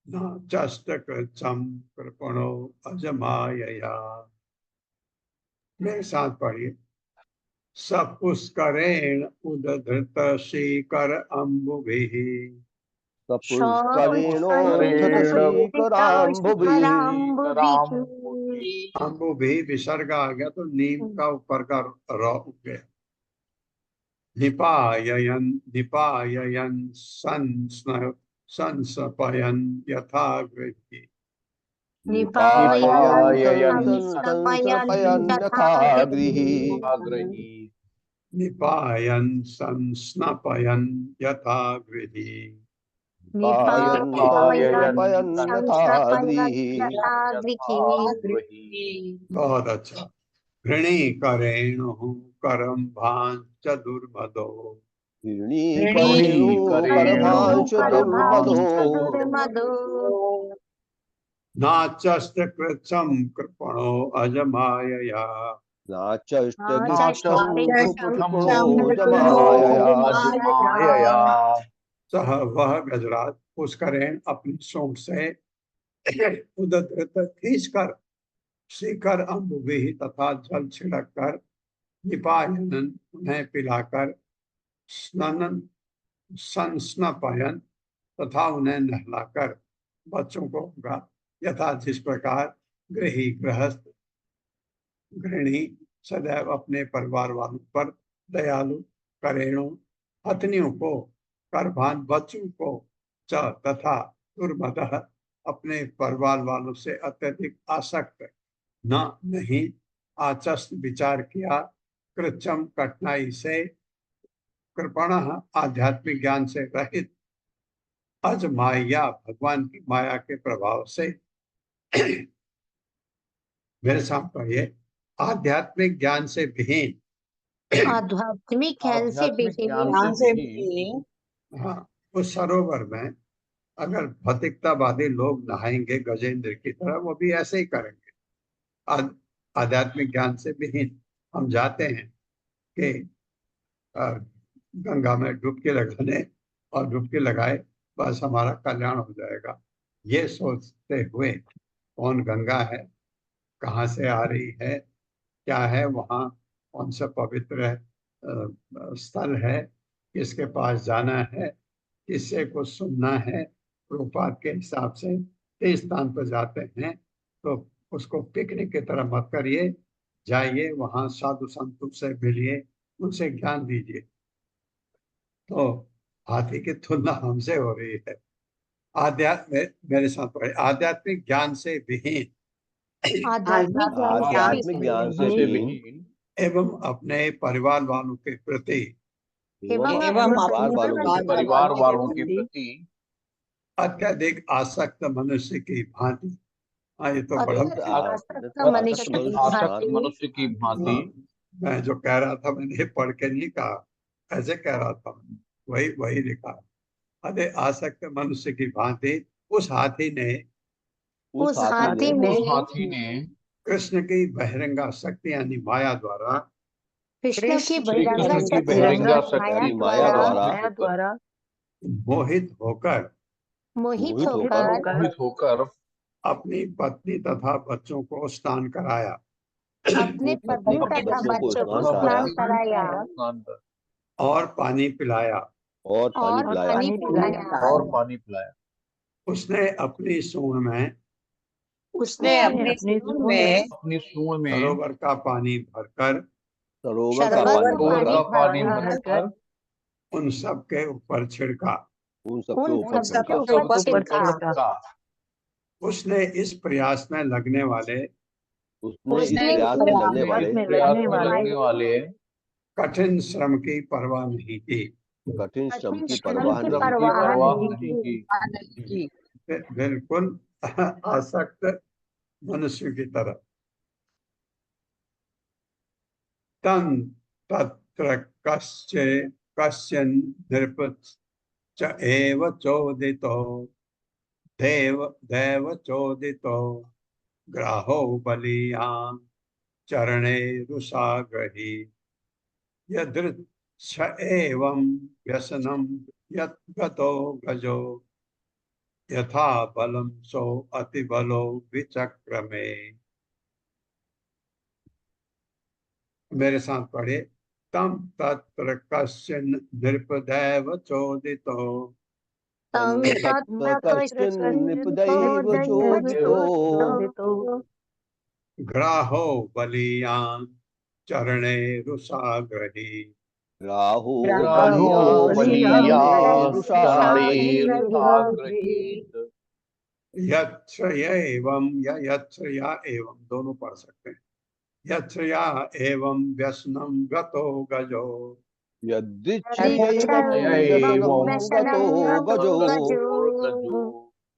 न चष्टकृच्छं कृपणो अजमायया। मेरे साथ पढ़िए। सपुष्करेण उदधृत शीकर अम्बुभिः अम्बुभिः विसर्ग आ गया तो नीम का ऊपर का र उग गया। निपाययन् संस्नपयन् यथा गृही। निपायन् संस्नपयन् यथा गृही। बहुत अच्छा। घृणीकरेणुः करं भाञ्च दुर्मदो नाचष्टकृच्छं कृपणो अजमायया। सह वह गजराज पुष्करेण अपनी सूंड से उदधृत खींचकर शिखर अम्बुभिः तथा जल छिड़क कर निपायन उन्हें पिलाकर स्नन संस्नपयन तथा उन्हें नहलाकर बच्चों को होगा यथा जिस प्रकार गृहस्थ गृहिणी सदैव अपने परिवार वालों पर दयालु करेणु पत्नियों को करभान बच्चों को तथा दुर्मदः अपने परिवार वालों से अत्यधिक आसक्त नहीं आचस्त विचार किया कृच्छम कठिनाई से कृपण आध्यात्मिक ज्ञान से रहित अजमाया भगवान की माया के प्रभाव से मेरे साथ पढ़िए। आध्यात्मिक ज्ञान से विहीन आध्यात्मिक ज्ञान से विहीन हाँ, उस सरोवर में अगर भौतिकतावादी लोग नहाएंगे गजेंद्र की तरह वो भी ऐसे ही करेंगे। आध्यात्मिक ज्ञान से विहीन हम जाते हैं कि गंगा में डुबकी लगाने और डुबकी लगाए बस हमारा कल्याण हो जाएगा, ये सोचते हुए कौन गंगा है, कहाँ से आ रही है, क्या है वहाँ, कौन सा पवित्र स्थल है, किसके पास जाना है, किससे को सुनना है, प्रभुपाद के हिसाब से तीर्थ स्थान पर जाते हैं तो उसको पिकनिक की तरह मत करिए, जाइए वहाँ साधु संतों से मिलिए, उनसे ज्ञान दीजिए। तो हाथी की तुलना हमसे हो रही है। मेरे साथ पढ़े। आध्यात्मिक ज्ञान से विहीन आध्यात्मिक ज्ञान से विहीन एवं अपने परिवार वालों के प्रति परिवार वालों के प्रति अत्यधिक आसक्त मनुष्य की भांति। हाँ, ये तो बड़ा आसक्त मनुष्य की भांति। मैं जो कह रहा था मैंने पढ़ के नहीं कहा, ऐसे कह रहा था, वही लिखा। अरे आसक्त मनुष्य की भांति उस हाथी ने कृष्ण की बहिरंगा शक्ति यानी माया द्वारा कृष्ण की बहिरंगा शक्ति माया द्वारा मोहित होकर अपनी पत्नी तथा बच्चों को स्नान कराया। अपने पत्नी तथा बच्चों को स्नान कराया और पानी पिलाया। उसने अपनी सूंड में सरोवर का पानी भरकर उन सब के ऊपर छिड़का। उसने इस प्रयास में लगने वाले कठिन श्रम की परवाह नहीं की। बिल्कुल आसक्त मनुष्य की तरह। तन तत्र कश्चिन नृप च एव चोदितो देव चोदितो ग्राहो बलियान चरणे रुषाग्रही यदृच्छ एवं व्यसनम यत् गतो गजो यथा बलम सो अति बलो विचक्रमे। मेरे साथ पढ़े। तम तत्र कश्चिन नृपदैव चोदितो तं तत्र कश्चिन् कश्चिन् नृपदैव चोदितो ग्राहो बलियान चरणे रुषाग्रही राहु बलियान् वृषाग्रहीत्। यच्छ्रय एवं दोनों पढ़ सकते हैं। यच्छ्रया एवं व्यसनम गतो गजो यदृच्छयैवं व्यसनं गतो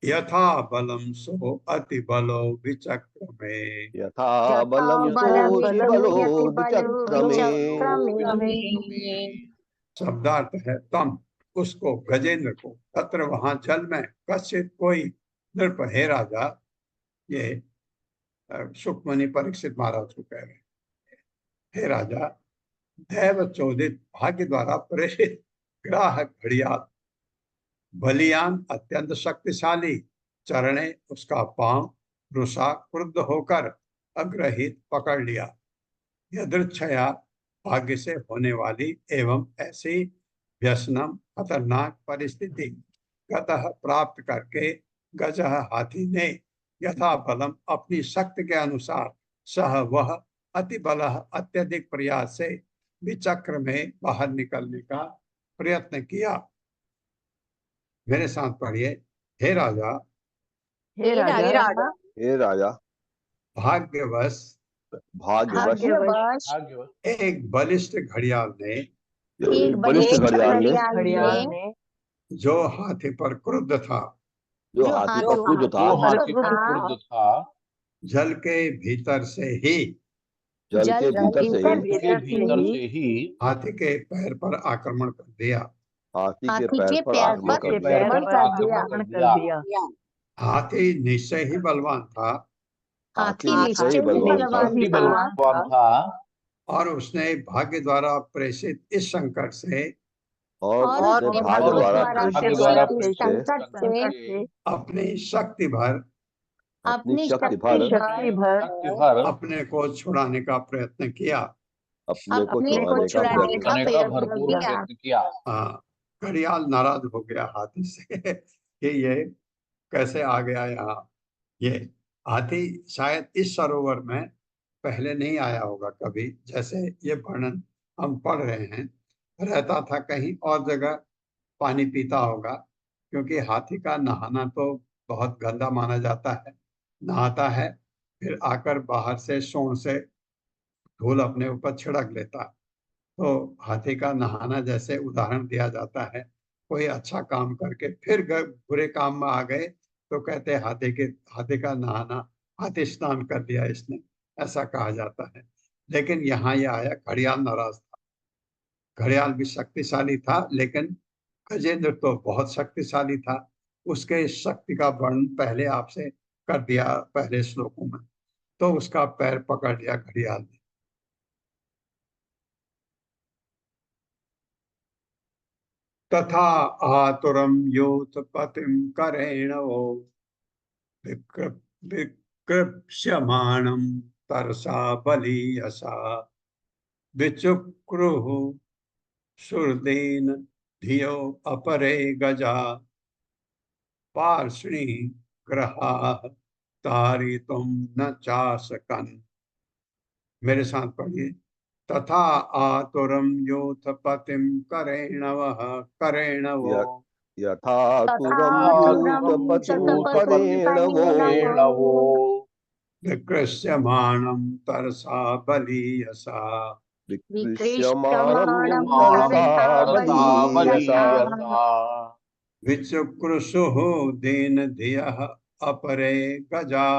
यथा बलम सो अति बलो विचक्रमे। यथा बलं सोऽति बलो विचक्रमे। शब्दार्थ है तम उसको गजेंद्र को तत्र वहां जल में कश्चित कोई नृप हे राजा। ये सुखमणि परीक्षित महाराज को कह रहे हैं। हे राजा दैव चोदित भाग्य द्वारा प्रेरित ग्राहक घड़ियाल बलियान अत्यंत शक्तिशाली चरणे उसका पांव रुषा क्रुद्ध होकर अग्रहित पकड़ लिया। यदृच्छया भाग्य से होने वाली एवं ऐसी व्यसनम खतरनाक परिस्थिति गतः प्राप्त करके गजह हाथी ने यथा बलम अपनी शक्ति के अनुसार सह वह अति बलह अत्यधिक प्रयास से विचक्र में बाहर निकलने का प्रयत्न किया। मेरे साथ पढ़िए। हे राजा हे राजा भाग्यवश एक बलिष्ठ घड़ियाल ने एक बलिष्ठ घड़ियाल ने जो हाथी पर क्रुद्ध था जो हाथी पर क्रुद्ध था जल के भीतर से ही हाथी के पैर पर आक्रमण कर दिया। हाथी हाथी के के पैर पर पैर पर आक्रमण कर दिया। हाथी निश्चय ही बलवान था हाथी निश्चय ही बलवान था और उसने भाग्य द्वारा प्रेषित इस संकट से और उसने भाग्य द्वारा प्रेषित संकट से अपनी शक्ति भर अपनी शक्ति भर अपने को छुड़ाने का प्रयत्न किया। अपने को छुड़ाने का प्रयत्न किया। हाँ, घड़ियाल नाराज हो गया हाथी से कि ये कैसे आ गया यहाँ। ये हाथी शायद इस सरोवर में पहले नहीं आया होगा कभी, जैसे ये वर्णन हम पढ़ रहे हैं। रहता था कहीं और जगह, पानी पीता होगा, क्योंकि हाथी का नहाना तो बहुत गंदा माना जाता है। नहाता है, फिर आकर बाहर से सूंड से धूल अपने ऊपर छिड़क लेता। तो हाथी का नहाना जैसे उदाहरण दिया जाता है। कोई अच्छा काम करके फिर बुरे काम में आ गए तो कहते हाथी का नहाना, हाथी स्नान कर दिया इसने, ऐसा कहा जाता है। लेकिन यहाँ ये आया, घड़ियाल नाराज था। घड़ियाल भी शक्तिशाली था, लेकिन गजेंद्र तो बहुत शक्तिशाली था। उसके शक्ति का वर्णन पहले आपसे कर दिया पहले श्लोकों में। तो उसका पैर पकड़ लिया घड़ियाल ने। तथा आतुरम योत पतिम करेण विकृप्स्यमाणं तरसा बलीयसा विचुक्रुः सुरदेन धियो अपरे गजा पार्ष्णी ग्रहाः तारितुं न चाशकन्। मेरे साथ पढ़िए। तथा आतुरम योथ पतिम करेणवो यथा तुरं करेणवो विकृष्यमाणं तरसा बलीयसा विकृष्यमाणं तरसा बलीयसा विचुक्रुषुः दीनधियः अपरे गजा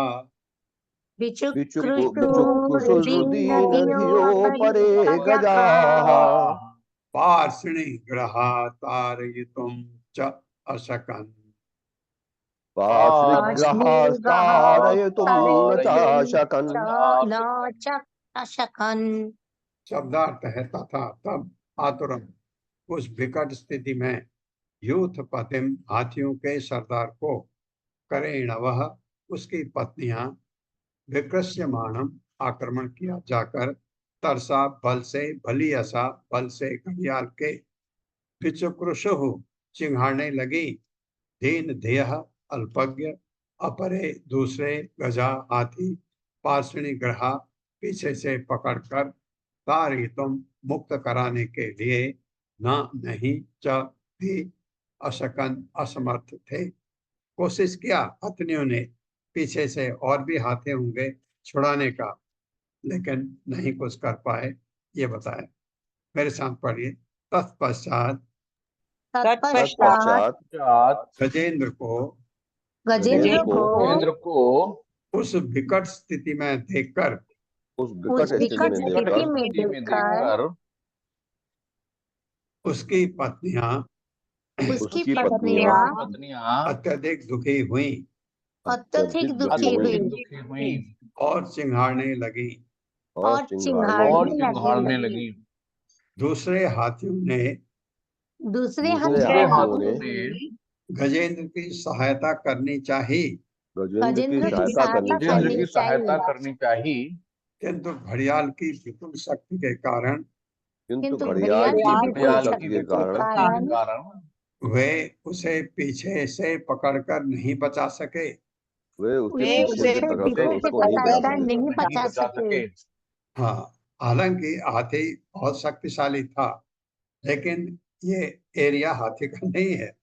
विचुकृषुर्दीनधियो परे गजाः पार्ष्णि ग्रहा तारयितुं च अशकन्। पार्श्वनिग्रहास्तारयितुं न चाशकन्। शब्दार्थ है तथा तब आतुरम उस विकट स्थिति में यूथ पतिम हाथियों के सरदार को करेण वह उसकी पत्नियां विकृष्यमाणम आक्रमण किया जाकर तरसा बल से भली असा बल से घड़ियाल के विचुकृषु चिंघाड़ने लगी। दीन ध्येय अल्पज्ञ अपरे दूसरे गजा हाथी पार्श्वनी ग्रहा पीछे से पकड़कर तारितुम मुक्त कराने के लिए न नहीं च भी अशकन असमर्थ थे। कोशिश किया पत्नियों ने पीछे से और भी हाथी होंगे छुड़ाने का, लेकिन नहीं कुछ कर पाए, ये बताया। मेरे साथ पढ़िए। तत्पश्चात तत्पश्चात गजेंद्र को उस विकट स्थिति में देखकर उस विकट स्थिति में देखकर उसकी पत्नियां अत्यधिक दुखी हुई और चिंघाड़ने लगी। दूसरे हाथियों ने गजेंद्र की सहायता करनी चाहिए, किंतु घड़ियाल की विपुल शक्ति के कारण वे उसे पीछे से पकड़कर नहीं बचा सके। हाँ, हालांकि हाथी बहुत शक्तिशाली था, लेकिन ये एरिया हाथी का नहीं है।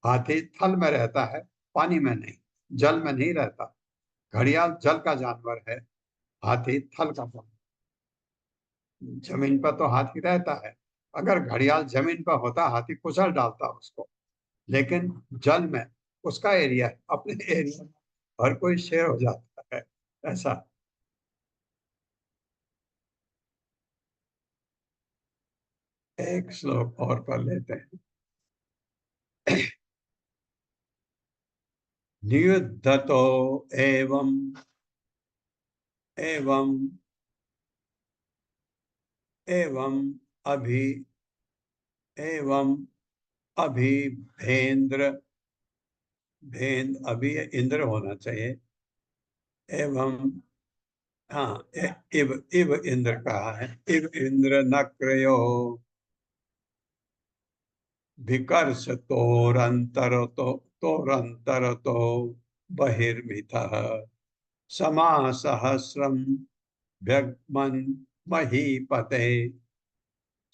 हाथी थल में रहता है, पानी में नहीं, जल में नहीं रहता। घड़ियाल जल का जानवर है, हाथी थल का जानवर। जमीन पर तो हाथी रहता है, अगर घड़ियाल जमीन पर होता हाथी कुचल डालता उसको, लेकिन जल में उसका एरिया है, अपने एरिया में हर कोई शेर हो जाता है, ऐसा। एक श्लोक और पढ़ लेते हैं। नियुद्धतो एवं एवं एवं अभि एवं अभिभेंद्र भेंद अभी इंद्र होना चाहिए। एवं हाँ, इव इव इंद्र कहा है। इव इंद्र नक्रयो विकर्ष तोरंतरतो बहिर्मितः समासहस्रम व्यग्मन् महीपते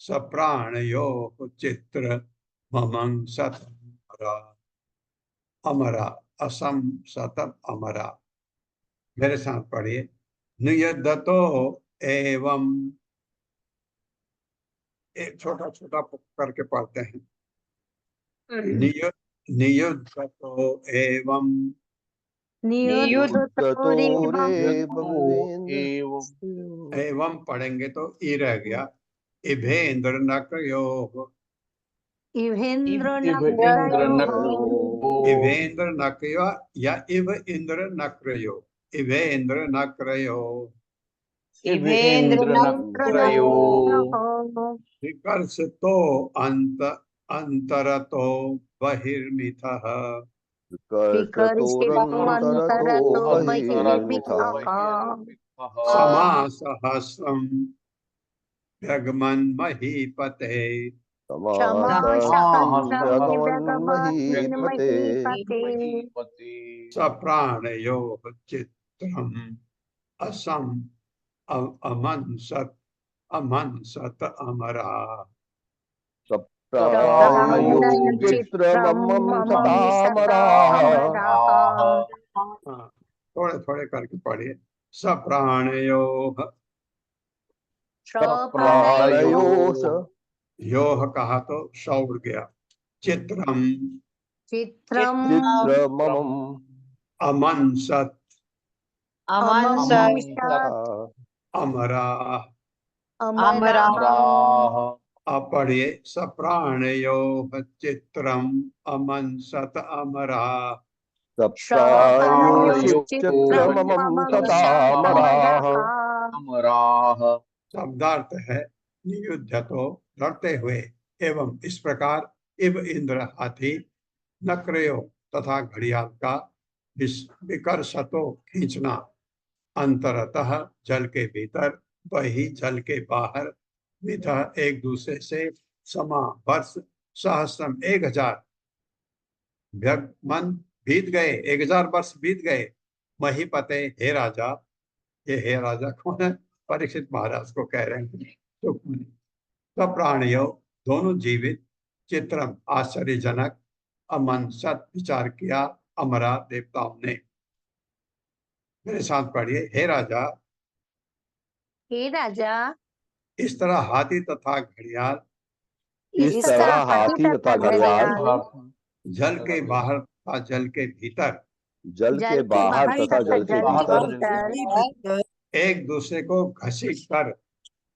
सप्राणयो चित्र ममं सतमरा अमरा असम सतम अमरा। मेरे साथ पढ़िए। नियुद्धतो एवं, एक छोटा छोटा करके पढ़ते हैं। नियुद्धतो एवं एवं पढ़ेंगे तो ई रह गया। इभेंद्र नक्रयो, इभेंद्र नक्रयो या इव इंद्र नक्रयो, इभेंद्र नक्रयो विकर्ष तो अंतरतो बहिर्मितः समासहस्रम व्यग्मन् महीपते सप्राणयो चित्रम असम अमंसत अमरा। थोड़े थोड़े करके पढ़िए। सप्राणयो योह कहा तो श उड़ गया। चित्रम अमंसत अमन अमं सत सत अमरा अमरा अमराः अपढ़िए सप्राणयो चित्रम अमन सत अमरा सप्तायुषु चित्रम चित्रममं अमं सतामराः अमराः। शब्दार्थ है नियुद्ध तो लड़ते हुए, एवं इस प्रकार इव इंद्र हाथी, नक्रयो तथा घड़ियाल का विकर्षतो खींचना, अंतरतः जल के भीतर, वही जल के बाहर, वितः एक दूसरे से, समा वर्ष, सहस्रम 1000, मन बीत गए, 1000 वर्ष बीत गए, महीपते हे राजा। ये हे राजा कौन है? परीक्षित महाराज को कह रहे हैं। तो सब प्राणियों दोनों जीवित, चित्रम आश्चर्यजनक, अमन सत विचार किया अमरा देवताओं ने। मेरे साथ पढ़िए, हे राजा। हे राजा, इस तरह हाथी तथा घड़ियाल इस तरह हाथी तथा घड़ियाल जल के बाहर तथा जल के भीतर जल के बाहर तथा जल के भीतर भीतर एक दूसरे को घसीट कर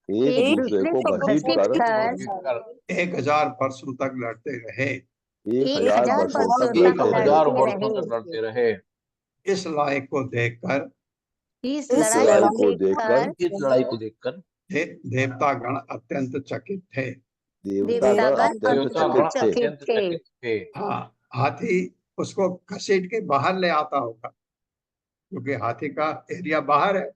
एक दूसरे को घसीट कर 1000 वर्षों तक लड़ते रहे। 1000 वर्षों तक 1000 लड़ते वर्षों तक लड़ते रहे। इस लड़ाई को देखकर इस इस लड़ाई लड़ाई को को देखकर देखकर इस लड़ाई को देखकर देवतागण अत्यंत चकित थे। देवतागण अत्यंत देवतागण चकित थे। अत्यंत चकित थे। हाँ, हाथी उसको घसीट के बाहर ले आता होगा, क्योंकि हाथी का एरिया बाहर है,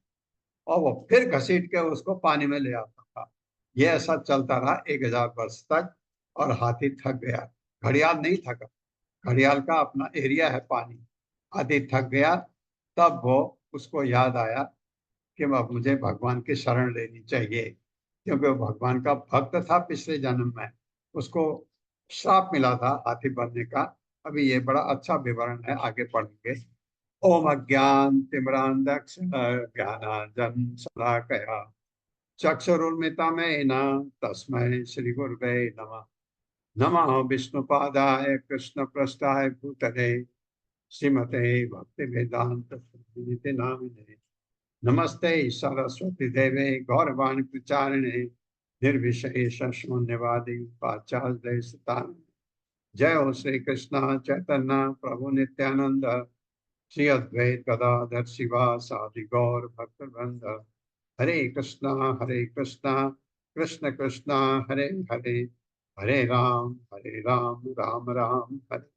और वो फिर घसीट के उसको पानी में ले आता था। ये ऐसा चलता रहा 1000 वर्ष तक, और हाथी थक गया। घड़ियाल नहीं थका, घड़ियाल का अपना एरिया है पानी। हाथी थक गया, तब वो उसको याद आया कि अब मुझे भगवान की शरण लेनी चाहिए, क्योंकि वो भगवान का भक्त था। पिछले जन्म में उसको श्राप मिला था हाथी बनने का। अभी ये बड़ा अच्छा विवरण है, आगे पढ़ेंगे। ओम अज्ञान तिमिरांधक्ष ज्ञानांजन शलाकया चक्षुरुन्मिलितं तस्मै श्री गुरुवे नमः। नमः विष्णुपादाय कृष्णप्रेष्ठाय भूतले श्रीमते भक्ति वेदांत नामिने। नमस्ते सरस्वती देवे गौरवाणी प्रचारिणे निर्विशेष शून्यवादी पाश्चात्य देशतारिणे। जय हो श्री कृष्ण चैतन्य प्रभु नित्यानंद, श्री अद्वैत गदाधर शिवासादि गौर भक्तवृंद। हरे कृष्णा कृष्ण कृष्णा हरे हरे, हरे राम राम राम हरे